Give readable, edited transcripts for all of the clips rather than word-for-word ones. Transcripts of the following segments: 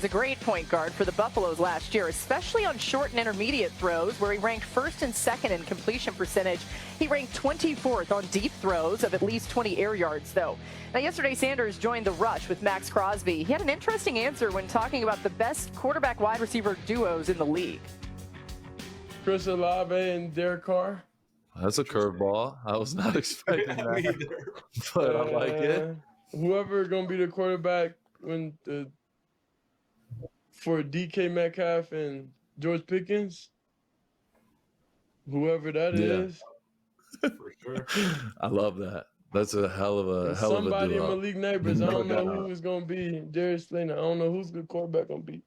was a great point guard for the Buffaloes last year, especially on short and intermediate throws, where he ranked first and second in completion percentage. He ranked 24th on deep throws of at least 20 air yards, though. Now, yesterday, Sanders joined the rush with Max Crosby. He had an interesting answer when talking about the best quarterback-wide receiver duos in the league. Chris Olave and Derek Carr. That's a curveball. I was not expecting that, but I like it. Whoever going to be the quarterback for DK Metcalf and George Pickens, whoever that is. For sure. I love that. That's a hell of a duo. Somebody in Malik Neighbors. I don't know who it's going to be. Darius Slayton. I don't know who's the quarterback going to be.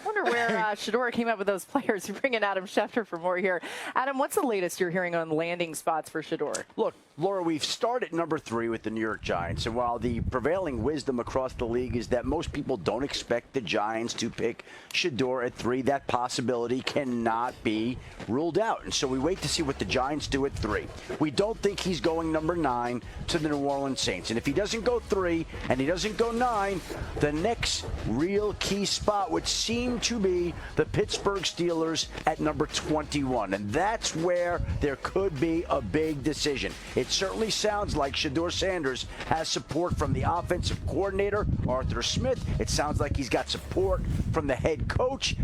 Wonder where Shadur came up with those players. You bring in Adam Schefter for more here. Adam, what's the latest you're hearing on landing spots for Shadur? Look, Laura, we've started number 3 with the New York Giants, and while the prevailing wisdom across the league is that most people don't expect the Giants to pick Shadur at 3, that possibility cannot be ruled out. And so we wait to see what the Giants do at 3. We don't think he's going number 9 to the New Orleans Saints. And if he doesn't go 3 and he doesn't go 9, the next real key spot would seem to be the Pittsburgh Steelers at number 21. And that's where there could be a big decision. It certainly sounds like Shedeur Sanders has support from the offensive coordinator, Arthur Smith. It sounds like he's got support from the head coach.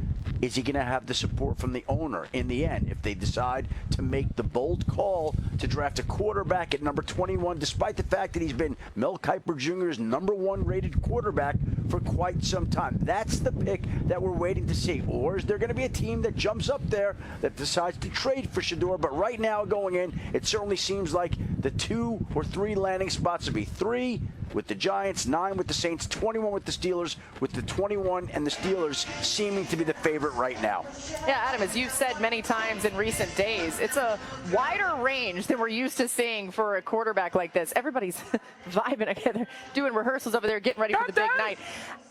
Is he going to have the support from the owner in the end if they decide to make the bold call to draft a quarterback at number 21, despite the fact that he's been Mel Kiper Jr.'s number 1 rated quarterback for quite some time? That's the pick that we're waiting to see. Or is there going to be a team that jumps up there that decides to trade for Shadur? But right now going in, it certainly seems like the 2 or 3 landing spots would be 3 with the Giants, 9 with the Saints, 21 with the Steelers, with the 21 and the Steelers seeming to be the favorite right now. Yeah, Adam, as you've said many times in recent days, it's a wider range than we're used to seeing for a quarterback like this. Everybody's vibing together, doing rehearsals over there, getting ready for the big night.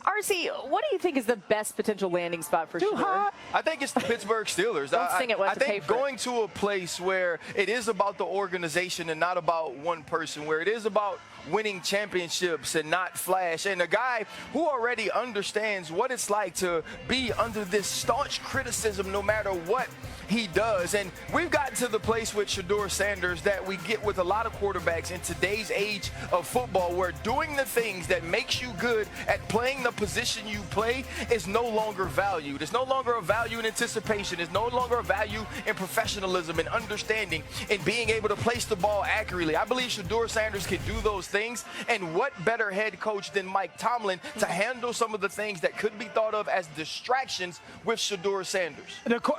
RC, what do you think is the best potential landing spot for Shadur? I think it's the Pittsburgh Steelers. I think going to a place where it is about the organization and not about one person, where it is about winning championships and not flash, and a guy who already understands what it's like to be under this staunch criticism no matter what he does. And we've gotten to the place with Shedeur Sanders that we get with a lot of quarterbacks in today's age of football, where doing the things that makes you good at playing the position you play is no longer valued. It's no longer a value in anticipation. It's no longer a value in professionalism and understanding and being able to place the ball accurately. I believe Shedeur Sanders can do those things, and what better head coach than Mike Tomlin to handle some of the things that could be thought of as distractions with Shedeur Sanders.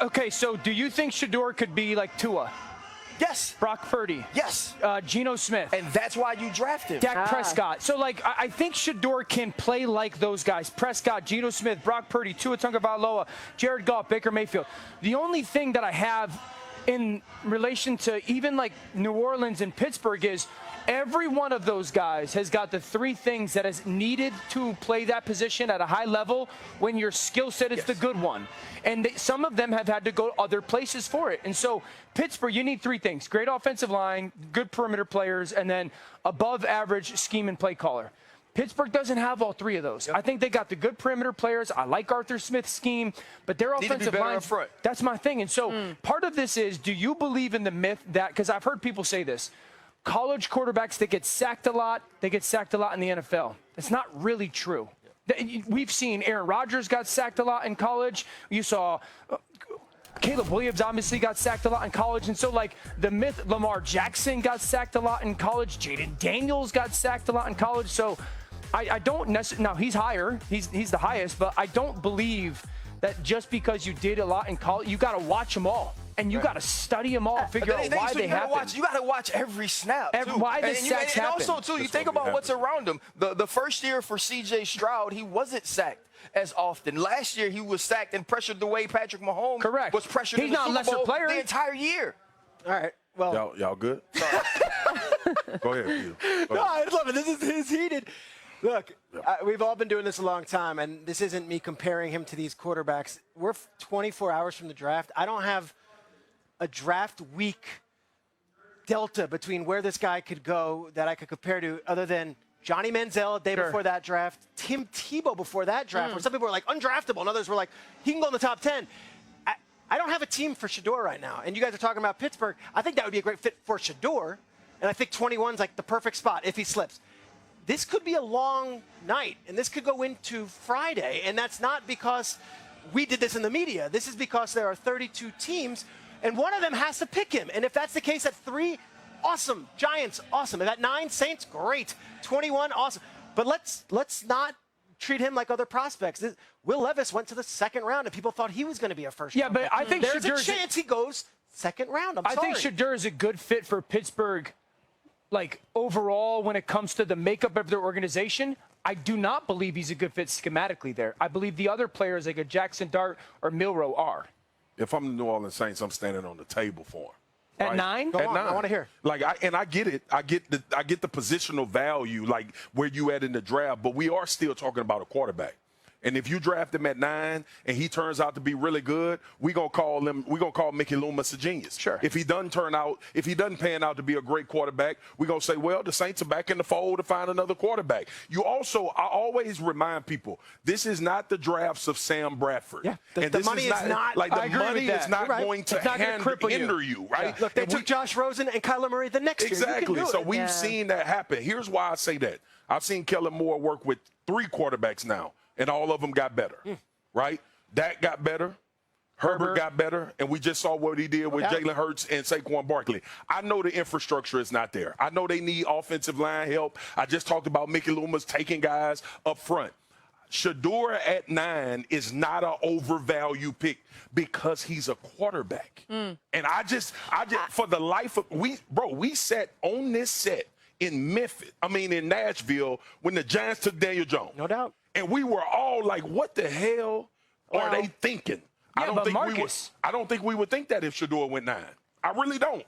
Okay, so do you think Shadur could be like Tua? Yes. Brock Purdy. Yes. Geno Smith. And that's why you draft him. Dak Prescott. So, like, I think Shadur can play like those guys. Prescott, Geno Smith, Brock Purdy, Tua Tagovailoa, Jared Goff, Baker Mayfield. The only thing that I have in relation to even like New Orleans and Pittsburgh is every one of those guys has got the 3 things that is needed to play that position at a high level when your skill set is the good one. And some of them have had to go other places for it. And so Pittsburgh, you need 3 things: great offensive line, good perimeter players, and then above average scheme and play caller. Pittsburgh doesn't have all 3 of those. I think they got the good perimeter players. I like Arthur Smith's scheme, but their offensive line, that's my thing. And so part of this is, do you believe in the myth that, because I've heard people say this, college quarterbacks that get sacked a lot, they get sacked a lot in the NFL. It's not really true. We've seen Aaron Rodgers got sacked a lot in college. You saw Caleb Williams obviously got sacked a lot in college. And so, like, the myth, Lamar Jackson got sacked a lot in college. Jayden Daniels got sacked a lot in college. So I don't necessarily, now he's higher, he's the highest, but I don't believe that just because you did a lot in college, you got to watch them all. And you got to study them all, figure out why they happen. You got to watch every snap, too. Why the sacks happen. And also, too, you think about what's around him. The first year for C.J. Stroud, he wasn't sacked as often. Last year, he was sacked and pressured the way Patrick Mahomes was pressured in the Super Bowl the entire year. All right. Well, y'all good? Go ahead, Peter. No, I love it. This is heated. Look, we've all been doing this a long time, and this isn't me comparing him to these quarterbacks. We're 24 hours from the draft. I don't have a draft week delta between where this guy could go that I could compare to, other than Johnny Manziel a day before that draft, Tim Tebow before that draft, where some people were like undraftable and others were like, he can go in the top 10. I don't have a team for Shedeur right now. And you guys are talking about Pittsburgh. I think that would be a great fit for Shedeur. And I think 21 is like the perfect spot if he slips. This could be a long night, and this could go into Friday. And that's not because we did this in the media. This is because there are 32 teams, and one of them has to pick him. And if that's the case at 3, awesome. Giants, awesome. If at 9, Saints, great. 21, awesome. But let's not treat him like other prospects. Will Levis went to the second round, and people thought he was going to be a first round. Yeah, but I think there's a chance he goes second round. I think Shedeur is a good fit for Pittsburgh, like overall when it comes to the makeup of their organization. I do not believe he's a good fit schematically there. I believe the other players like a Jackson Dart or Milroe are. If I'm the New Orleans Saints, I'm standing on the table for him. At 9? Go on, I want to hear. Like, I get it. I get the positional value, like where you at in the draft, but we are still talking about a quarterback. And if you draft him at 9 and he turns out to be really good, we're gonna call Mickey Loomis a genius. Sure. If he doesn't pan out to be a great quarterback, we're gonna say, well, the Saints are back in the fold to find another quarterback. I always remind people, this is not the drafts of Sam Bradford. Yeah. The money is not like the money is not going to hinder you, right? Yeah. Look, they took Josh Rosen and Kyler Murray the next year. Exactly. So we've seen that happen. Here's why I say that. I've seen Kellen Moore work with 3 quarterbacks now, and all of them got better, right? Dak got better. Herbert got better, and we just saw what he did with Jalen Hurts and Saquon Barkley. I know the infrastructure is not there. I know they need offensive line help. I just talked about Mickey Loomis taking guys up front. Shedeur at 9 is not an overvalued pick because he's a quarterback. And I just for the life of we sat on this set in Nashville when the Giants took Daniel Jones. No doubt. And we were all like, what the hell are they thinking? Yeah, I don't think we would think that if Shedeur went 9. I really don't.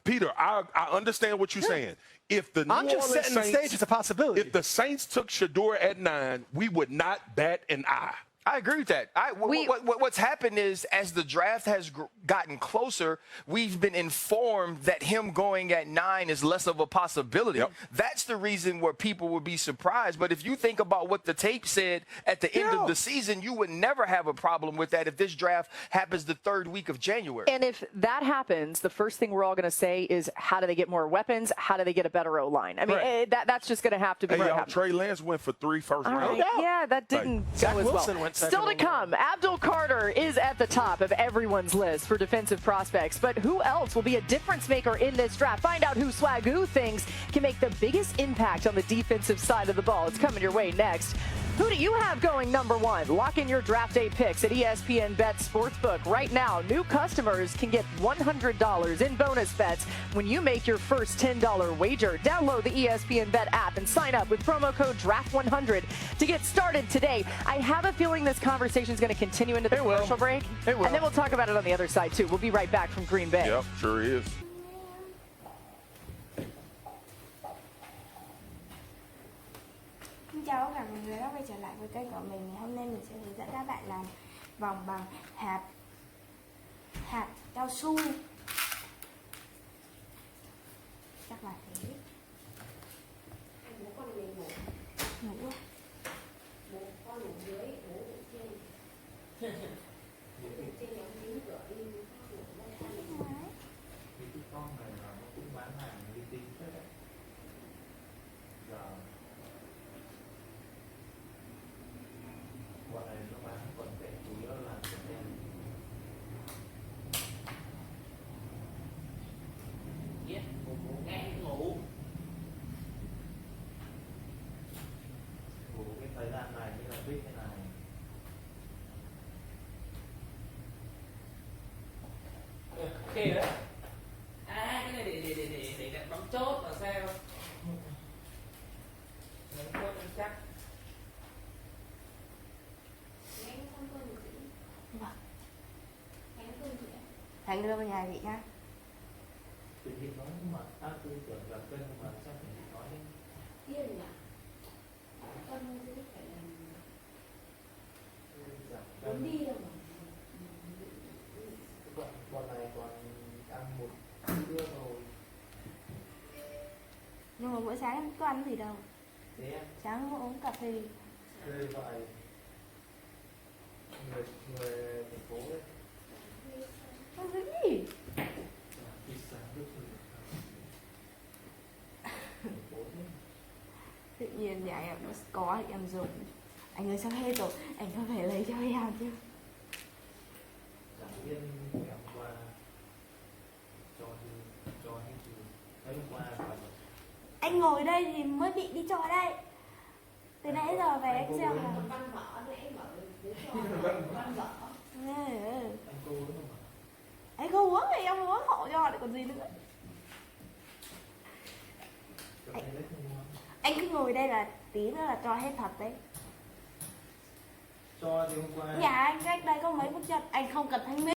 Peter, I understand what you're saying. If the I'm just setting the stage as a possibility. If the Saints took Shedeur at 9, we would not bat an eye. I agree with that. What's happened is, as the draft has gotten closer, we've been informed that him going at 9 is less of a possibility. Yep. That's the reason where people would be surprised. But if you think about what the tape said at the end of the season, you would never have a problem with that if this draft happens the 3rd week of January. And if that happens, the first thing we're all going to say is, how do they get more weapons? How do they get a better O-line? I mean, that's just going to have to be what happens. Trey Lance went for 3 first rounds. Yeah, that didn't go as well. Still to come, Abdul Carter is at the top of everyone's list for defensive prospects. But who else will be a difference maker in this draft? Find out who Swagoo thinks can make the biggest impact on the defensive side of the ball. It's coming your way next. Who do you have going number 1? Lock in your draft day picks at ESPN Bet Sportsbook. Right now, new customers can get $100 in bonus bets when you make your first $10 wager. Download the ESPN Bet app and sign up with promo code DRAFT100 to get started today. I have a feeling this conversation is going to continue into the commercial break. It will. And then we'll talk about it on the other side, too. We'll be right back from Green Bay. Yep, sure is. Xin chào tất cả mọi người đã quay trở lại với kênh của mình. Hôm nay mình sẽ hướng dẫn các bạn làm vòng bằng hạt cao su. Chắc là thế. Bố con mình ngủ. Ngủ. Bố con ngủ dưới, bố ngủ trên. Bố ngủ trên đóng kín cửa đi, ngủ bên trong đấy. Cái con này là nó cũng bán hàng uy tín thế đấy. Giờ bọn này nó bán quần tệ chủ yếu là quần tệ. Biết, bố nghe ngủ. Ngủ cái thời gian này như là biết thế này. Ok đấy. Cái này để đặt bấm chốt là sao? Bấm chốt em chắc. Thành đưa vào nhà chị nha. Chị nói mà tư tưởng là kênh mà sao chị nói đấy. Kia nhỉ? Con sẽ phải làm đi đâu mà. Bọn này còn ăn một bữa rồi. Nhưng mà bữa sáng em có ăn gì đâu. Sáng không uống cà phê. Người thành phố ấy. Không cái gì? Tự nhiên nhà em nó có thì em dùng. Anh ơi sao hết rồi? Anh có thể lấy cho em chứ? Giảng viên ngày hôm qua cho hết thì ngày hôm qua Anh ngồi đây thì mới bị đi cho đây. Từ nãy giờ về anh xem là văn vở nãy mở văn vở. anh cô đúng không ạ? Anh không uống thì em uống hộ cho lại còn gì nữa. Anh cứ ngồi đây là tí nữa là cho hết thật đấy. Cho thì hôm qua Nhà anh cách đây có mấy bước chân, anh không cần thanh minh.